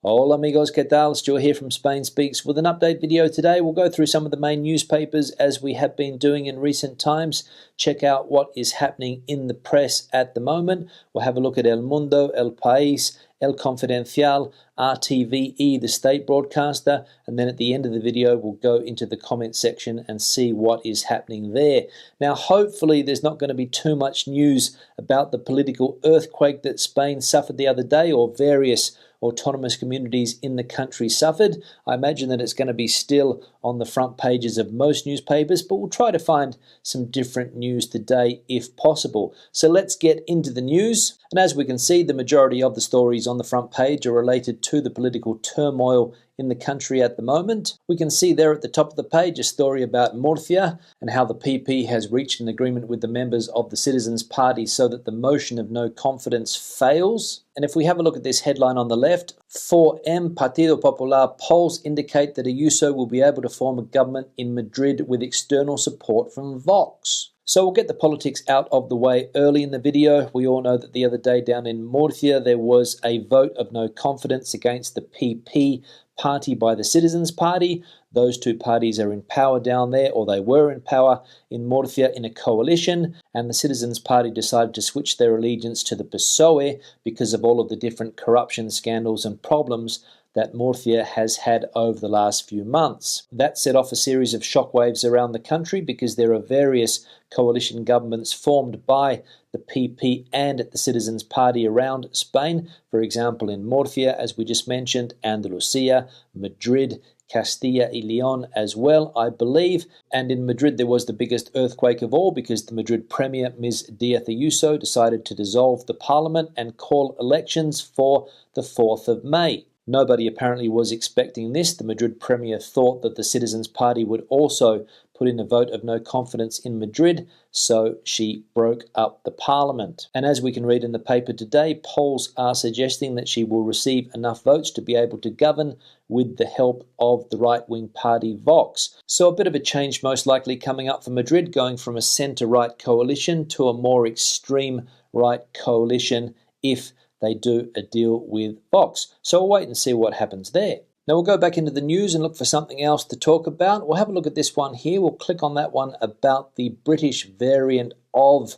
Hola amigos, ¿qué tal? Stuart here from Spain Speaks with an update video today. We'll go through some of the main newspapers as we have been doing in recent times. Check out what is happening in the press at the moment. We'll have a look at El Mundo, El País, El Confidencial, RTVE, the state broadcaster, and then at the end of the video we'll go into the comment section and see what is happening there. Now hopefully there's not going to be too much news about the political earthquake that Spain suffered the other day, or various autonomous communities in the country suffered. I imagine that it's going to be still on the front pages of most newspapers, but we'll try to find some different news today if possible. So let's get into the news. And as we can see, the majority of the stories on the front page are related to the political turmoil in the country at the moment. We can see there at the top of the page a story about Murcia and how the PP has reached an agreement with the members of the Citizens Party so that the motion of no confidence fails. And if we have a look at this headline on the left, 4M Partido Popular polls indicate that Ayuso will be able to form a government in Madrid with external support from Vox. So we'll get the politics out of the way early in the video. We all know that the other day down in Murcia there was a vote of no confidence against the PP party by the Citizens Party. Those two parties are in power down there, or they were in power in Murcia in a coalition, and the Citizens Party decided to switch their allegiance to the PSOE because of all of the different corruption scandals and problems that Murcia has had over the last few months. That set off a series of shockwaves around the country because there are various coalition governments formed by the PP and the Citizens Party around Spain. For example, in Murcia, as we just mentioned, Andalusia, Madrid, Castilla y León as well, I believe. And in Madrid there was the biggest earthquake of all because the Madrid Premier, Ms. Díaz Ayuso, decided to dissolve the parliament and call elections for the 4th of May. Nobody apparently was expecting this. The Madrid Premier thought that the Citizens Party would also put in a vote of no confidence in Madrid, so she broke up the parliament. And as we can read in the paper today, polls are suggesting that she will receive enough votes to be able to govern with the help of the right-wing party Vox. So a bit of a change most likely coming up for Madrid, going from a centre-right coalition to a more extreme right coalition if they do a deal with Vox. So we'll wait and see what happens there. Now we'll go back into the news and look for something else to talk about. We'll have a look at this one here. We'll click on that one about the British variant of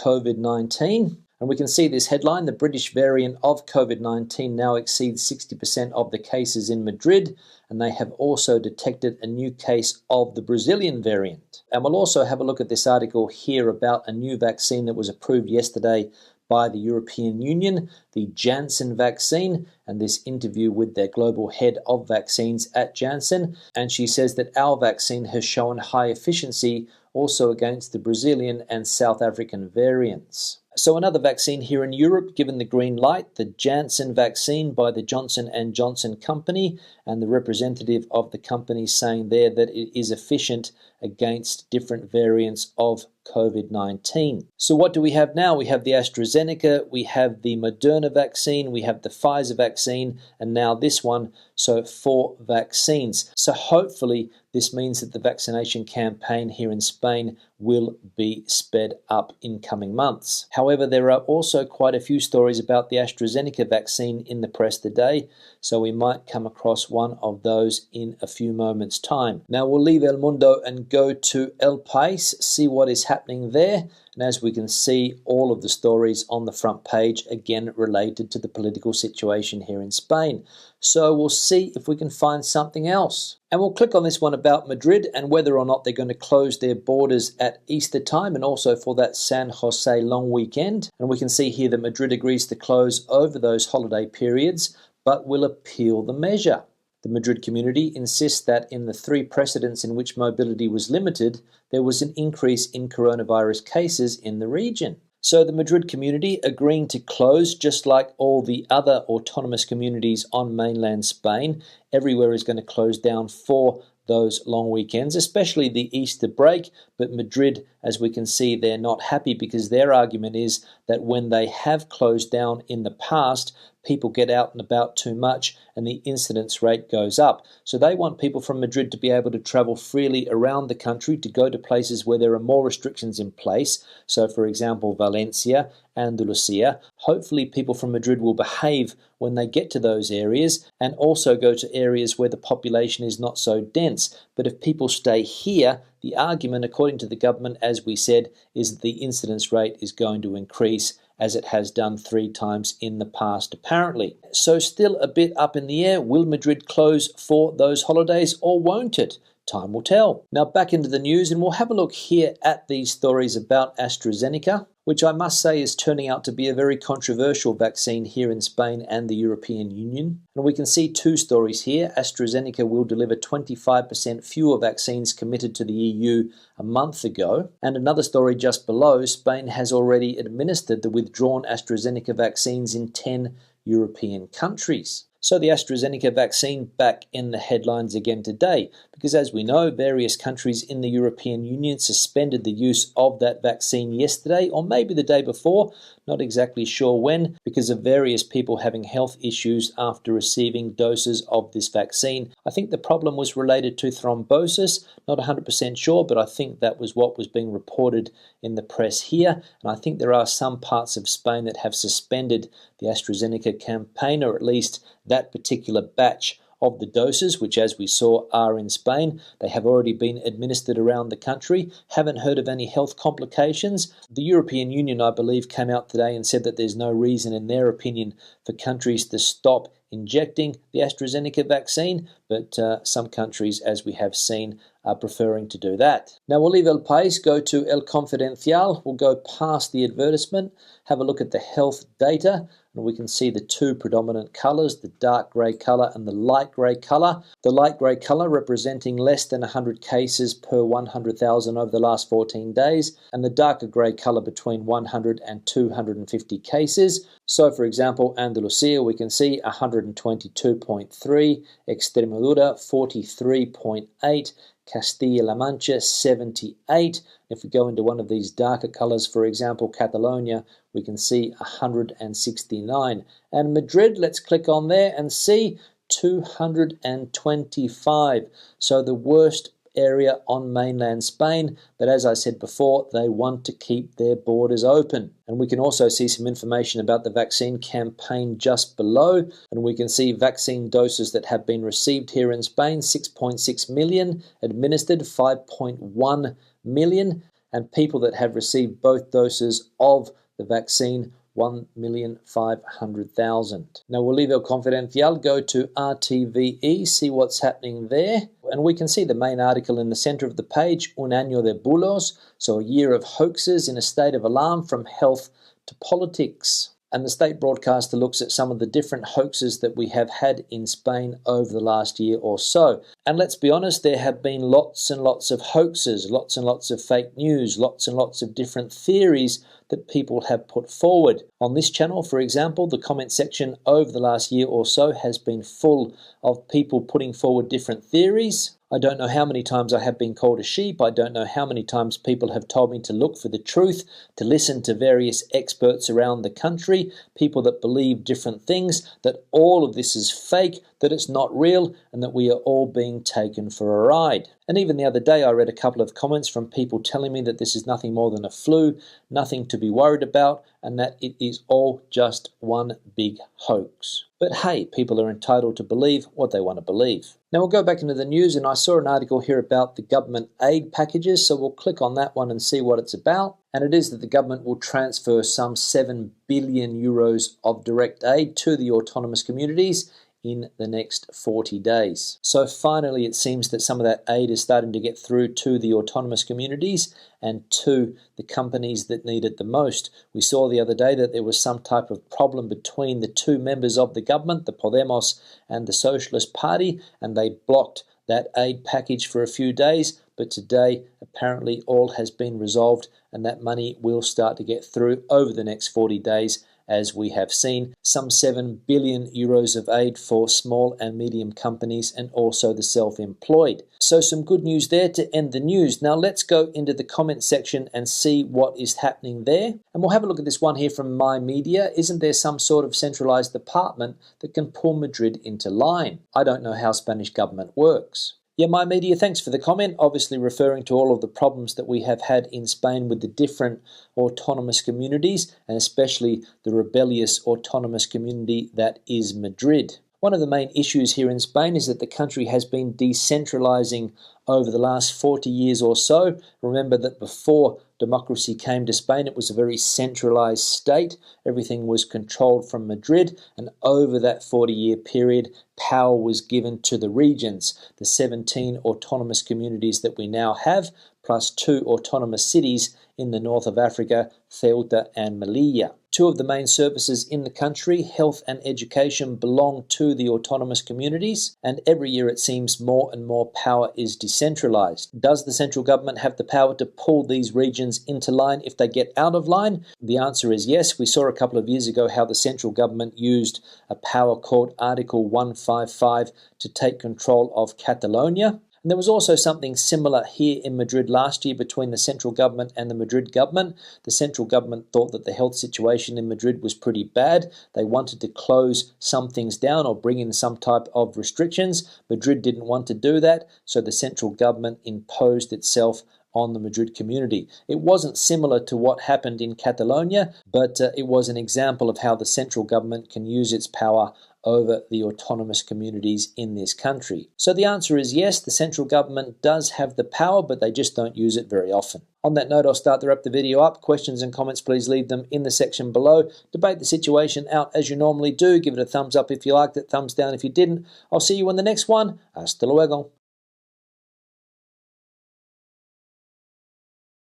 COVID-19. And we can see this headline: the British variant of COVID-19 now exceeds 60% of the cases in Madrid, and they have also detected a new case of the Brazilian variant. And we'll also have a look at this article here about a new vaccine that was approved yesterday by the European Union, the Janssen vaccine, and this interview with their global head of vaccines at Janssen. And she says that our vaccine has shown high efficiency also against the Brazilian and South African variants. So another vaccine here in Europe given the green light, the Janssen vaccine by the Johnson & Johnson company, and the representative of the company saying there that it is efficient against different variants of COVID-19. So what do we have now? We have the AstraZeneca, we have the Moderna vaccine, we have the Pfizer vaccine, and now this one. So 4 vaccines. So hopefully this means that the vaccination campaign here in Spain will be sped up in coming months. However, there are also quite a few stories about the AstraZeneca vaccine in the press today, so we might come across one of those in a few moments' time. Now we'll leave El Mundo and go to El País, see what is happening there. And as we can see, all of the stories on the front page, again, related to the political situation here in Spain. So we'll see if we can find something else. And we'll click on this one about Madrid and whether or not they're going to close their borders at Easter time and also for that San Jose long weekend. And we can see here that Madrid agrees to close over those holiday periods, but will appeal the measure. The Madrid community insists that in the 3 precedents in which mobility was limited, there was an increase in coronavirus cases in the region. So the Madrid community agreeing to close, just like all the other autonomous communities on mainland Spain. Everywhere is going to close down for those long weekends, especially the Easter break, but Madrid as we can see, they're not happy because their argument is that when they have closed down in the past, people get out and about too much and the incidence rate goes up. So they want people from Madrid to be able to travel freely around the country, to go to places where there are more restrictions in place. So for example, Valencia, Andalusia. Hopefully people from Madrid will behave when they get to those areas and also go to areas where the population is not so dense. But if people stay here, the argument, according to the government, as we said, is that the incidence rate is going to increase, as it has done 3 times in the past, apparently. So still a bit up in the air. Will Madrid close for those holidays or won't it? Time will tell. Now back into the news, and we'll have a look here at these stories about AstraZeneca, which I must say is turning out to be a very controversial vaccine here in Spain and the European Union. And we can see 2 stories here. AstraZeneca will deliver 25% fewer vaccines committed to the EU a month ago. And another story just below, Spain has already administered the withdrawn AstraZeneca vaccines in 10 European countries. So the AstraZeneca vaccine back in the headlines again today, because as we know, various countries in the European Union suspended the use of that vaccine yesterday, or maybe the day before, not exactly sure when, because of various people having health issues after receiving doses of this vaccine. I think the problem was related to thrombosis, not 100% sure, but I think that was what was being reported in the press here, and I think there are some parts of Spain that have suspended the AstraZeneca campaign, or at least that particular batch of the doses, which as we saw are in Spain. They have already been administered around the country. Haven't heard of any health complications. The European Union, I believe, came out today and said that there's no reason, in their opinion, for countries to stop injecting the AstraZeneca vaccine, but some countries, as we have seen, are preferring to do that. Now we'll leave El País, go to El Confidencial, we'll go past the advertisement, have a look at the health data, and we can see the 2 predominant colours, the dark grey colour and the light grey colour. The light grey colour representing less than 100 cases per 100,000 over the last 14 days, and the darker grey colour between 100 and 250 cases. So for example, Andalusia, we can see 122.3, Extremadura 43.8, Castilla-La Mancha 78. If we go into one of these darker colours, for example, Catalonia, we can see 169. And Madrid, let's click on there and see 225. So the worst area on mainland Spain, but as I said before, they want to keep their borders open. And we can also see some information about the vaccine campaign just below, and we can see vaccine doses that have been received here in Spain, 6.6 million, administered 5.1 million, and people that have received both doses of the vaccine, 1,500,000. Now we'll leave El Confidencial, go to RTVE, see what's happening there. And we can see the main article in the center of the page, Un año de bulos, so a year of hoaxes in a state of alarm from health to politics. And the state broadcaster looks at some of the different hoaxes that we have had in Spain over the last year or so. And let's be honest, there have been lots and lots of hoaxes, lots and lots of fake news, lots and lots of different theories that people have put forward. On this channel, for example, the comment section over the last year or so has been full of people putting forward different theories. I don't know how many times I have been called a sheep. I don't know how many times people have told me to look for the truth, to listen to various experts around the country, people that believe different things, that all of this is fake, that it's not real, and that we are all being taken for a ride. And even the other day I read a couple of comments from people telling me that this is nothing more than a flu, nothing to be worried about, and that it is all just one big hoax. But hey, people are entitled to believe what they want to believe. Now we'll go back into the news, and I saw an article here about the government aid packages, so we'll click on that one and see what it's about. And it is that the government will transfer some 7 billion euros of direct aid to the autonomous communities in the next 40 days. So finally, it seems that some of that aid is starting to get through to the autonomous communities and to the companies that need it the most. We saw the other day that there was some type of problem between the 2 members of the government, the Podemos and the Socialist Party, and they blocked that aid package for a few days. But today, apparently, all has been resolved, and that money will start to get through over the next 40 days as we have seen some 7 billion euros of aid for small and medium companies and also the self-employed. So some good news there to end the news. Now let's go into the comment section and see what is happening there. And we'll have a look at this one here from My Media. Isn't there some sort of centralized department that can pull Madrid into line? I don't know how Spanish government works. Yeah, My Media, thanks for the comment, obviously referring to all of the problems that we have had in Spain with the different autonomous communities, and especially the rebellious autonomous community that is Madrid. One of the main issues here in Spain is that the country has been decentralizing over the last 40 years or so. Remember that before democracy came to Spain, it was a very centralized state. Everything was controlled from Madrid, and over that 40-year period, power was given to the regions, the 17 autonomous communities that we now have, plus 2 autonomous cities in the north of Africa, Ceuta and Melilla. 2 of the main services in the country, health and education, belong to the autonomous communities, and every year it seems more and more power is decentralized. Does the central government have the power to pull these regions into line if they get out of line? The answer is yes. We saw a couple of years ago how the central government used a power called Article 155 to take control of Catalonia. And there was also something similar here in Madrid last year between the central government and the Madrid government. The central government thought that the health situation in Madrid was pretty bad. They wanted to close some things down or bring in some type of restrictions. Madrid didn't want to do that, so the central government imposed itself on the Madrid community. It wasn't similar to what happened in Catalonia, but it was an example of how the central government can use its power over the autonomous communities in this country. So the answer is yes, the central government does have the power, but they just don't use it very often. On that note, I'll start to wrap the video up. Questions and comments, please leave them in the section below. Debate the situation out as you normally do. Give it a thumbs up if you liked it, thumbs down if you didn't. I'll see you in the next one. Hasta luego.